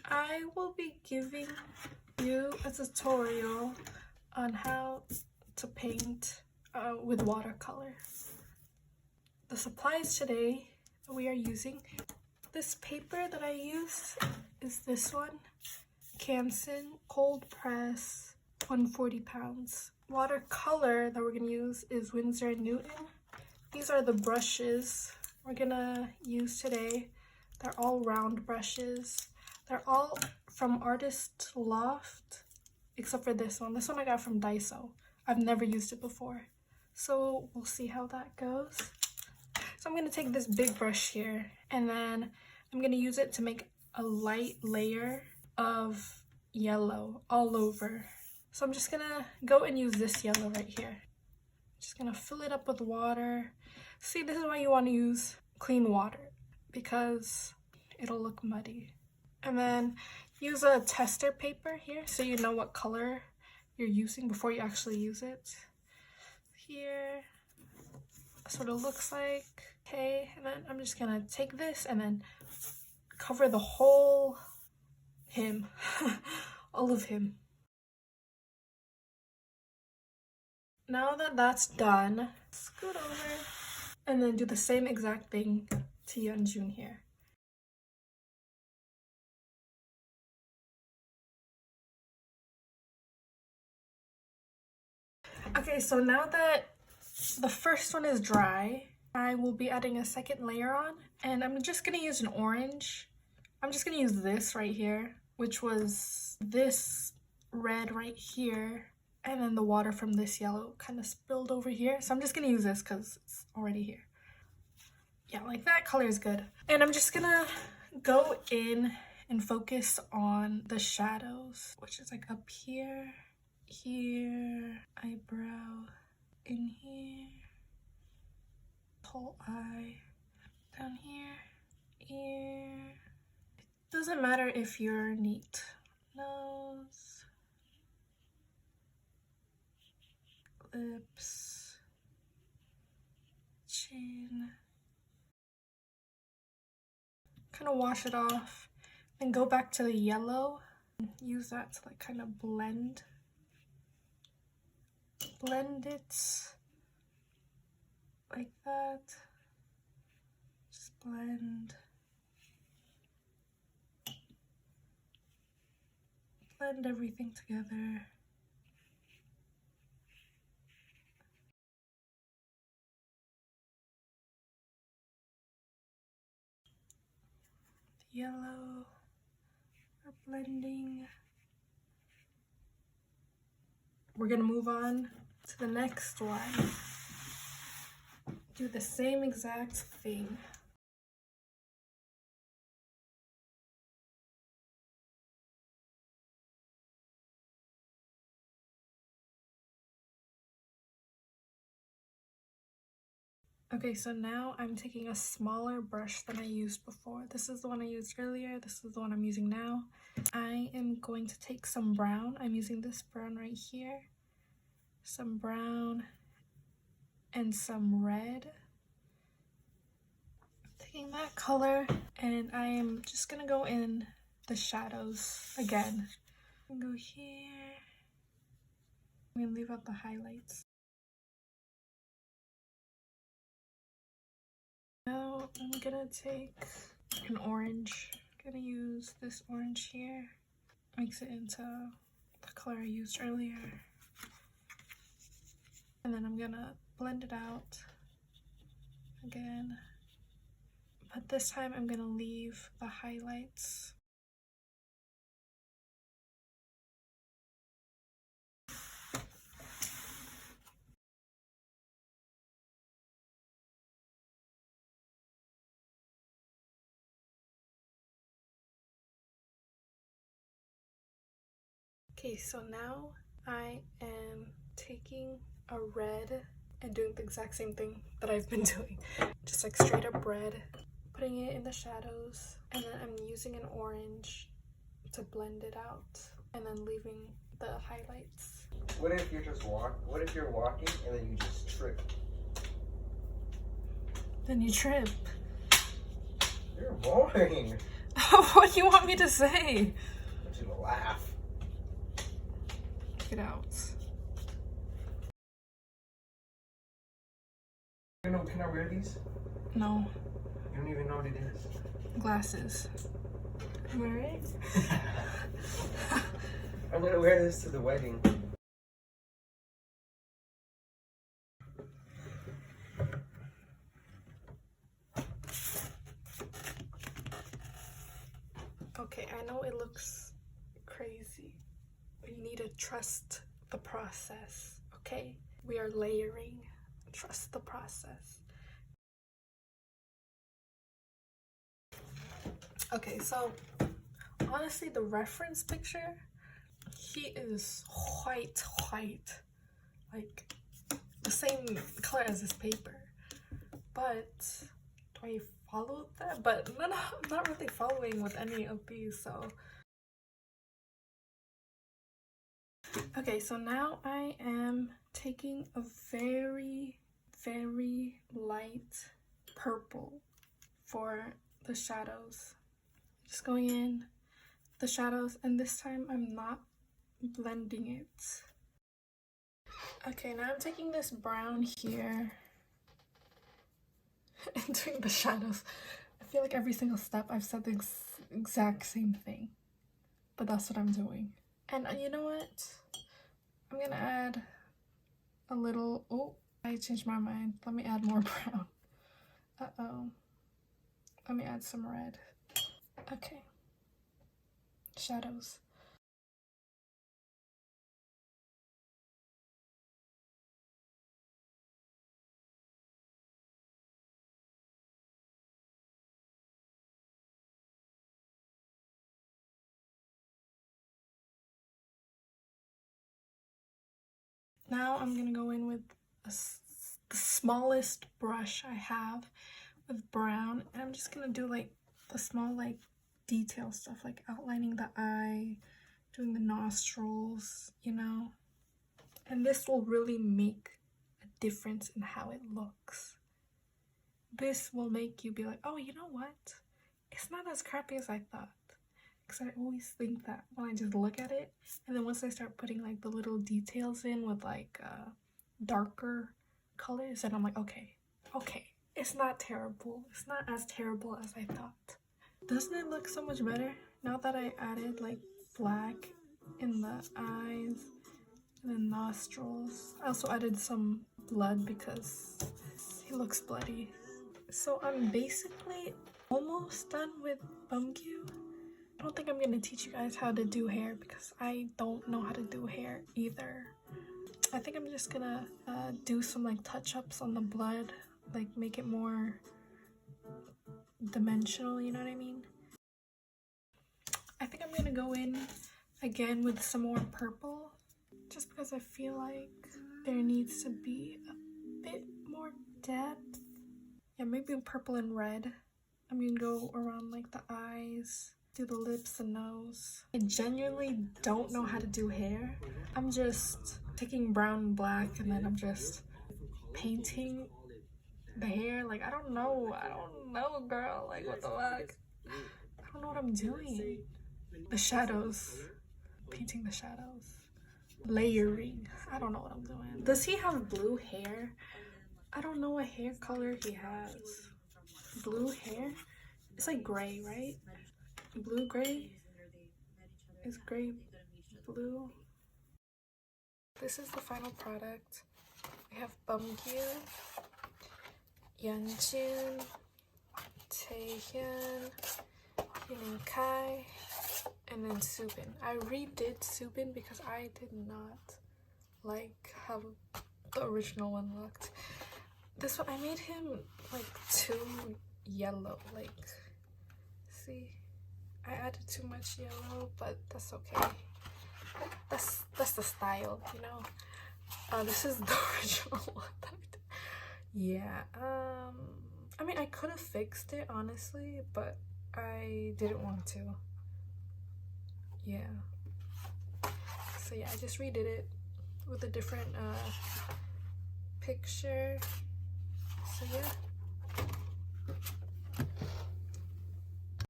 I will be giving you a tutorial on how to paint with watercolor. The supplies today that we are using, this paper that I use is this one, Canson cold press, 140 pounds. Watercolor that we're gonna use is Winsor & Newton. These are the brushes we're gonna use today. They're all round brushes. They're all from Artist Loft, except for this one. This one I got from Daiso. I've never used it before, so we'll see how that goes. So I'm gonna take this big brush here, and then I'm gonna use it to make a light layer of yellow all over. So I'm just gonna go and use this yellow right here. Just gonna fill it up with water. See, this is why you want to use clean water, because it'll look muddy. And then use a tester paper here so you know what color you're using before you actually use it. Here, that's what it looks like. Okay, and then I'm just gonna take this and then cover the whole him, all of him. Now that that's done, scoot over and then do the same exact thing to Yeonjun here. Okay, so now that the first one is dry, I will be adding a second layer on, and I'm just gonna use an orange. I'm just gonna use this right here, which was this red right here, and then the water from this yellow kind of spilled over here. So I'm just gonna use this because it's already here. Yeah, like that color is good. And I'm just gonna go in and focus on the shadows, which is like up here, here, eyebrow, in here, whole eye, down here, ear. It doesn't matter if you're neat. Nose, lips, chin. Kind of wash it off, then go back to the yellow and use that to like kind of blend it like that. Just blend everything together. The yellow, we're blending. We're gonna move on to the next one. Do the same exact thing. Okay, so now I'm taking a smaller brush than I used before. This is the one I used earlier. This is the one I'm using now. I am going to take some brown. I'm using this brown right here. Some brown and some red. Taking that color, and I am just gonna go in the shadows again. I'm gonna go here. I'm gonna leave out the highlights. Now I'm gonna take an orange. I'm gonna use this orange here. Mix it into the color I used earlier. And then I'm gonna blend it out again. But this time I'm gonna leave the highlights. Okay, so now I am taking a red and doing the exact same thing that I've been doing. Just like straight up red, putting it in the shadows, and then I'm using an orange to blend it out, and then leaving the highlights. What if you're just what if you're walking and then you just trip? Then you trip. You're boring. What do you want me to say? I want you to laugh. Get out. You know, can I wear these? No. You don't even know what it is. Glasses. Wear it? I'm gonna wear this to the wedding. Okay, I know it looks crazy, but you need to trust the process, okay? We are layering. Trust the process. Okay, so honestly, the reference picture, he is white, like the same color as this paper. But do I follow that? But I'm not really following with any of these, so. Okay, so now I am taking a very, very light purple for the shadows. Just going in the shadows, and this time I'm not blending it. Okay, now I'm taking this brown here and doing the shadows. I feel like every single step I've said the exact same thing, but that's what I'm doing. And you know what? I'm gonna add a little, oh, I changed my mind. Let me add more brown. Uh-oh. Let me add some red. Okay. Shadows. Now I'm gonna go in with the smallest brush I have with brown, and I'm just gonna do like the small like detail stuff, like outlining the eye, doing the nostrils, you know. And this will really make a difference in how it looks. This will make you be like, oh, you know what? It's not as crappy as I thought. Because I always think that when I just look at it, and then once I start putting like the little details in with like darker colors, and I'm like, okay, it's not terrible. It's not as terrible as I thought. Doesn't it look so much better now that I added like black in the eyes and the nostrils? I also added some blood because he looks bloody. So I'm basically almost done with Bumkyu. I don't think I'm gonna teach you guys how to do hair because I don't know how to do hair either. I think I'm just gonna do some like touch-ups on the blood, like make it more dimensional, you know what I mean? I think I'm gonna go in again with some more purple just because I feel like there needs to be a bit more depth. Yeah, maybe purple and red. I'm gonna go around like the eyes, do the lips and nose. I genuinely don't know how to do hair. I'm just taking brown and black and then I'm just painting the hair. Like, I don't know, girl. Like, what the fuck? I don't know what I'm doing. The shadows. Painting the shadows. Layering. I don't know what I'm doing. Does he have blue hair? I don't know what hair color he has. Blue hair? It's like gray, right? Blue gray? Is gray blue? This is the final product. We have Bumkyu, Yeonjun, Taehyun, Kai, and then Subin. I redid Subin because I did not like how the original one looked. This one, I made him like too yellow, like, see? I added too much yellow, but that's okay. That's the style, you know? This is the original one that I did. Yeah, I mean, I could have fixed it, honestly, but I didn't want to. Yeah. So yeah, I just redid it with a different picture. So yeah.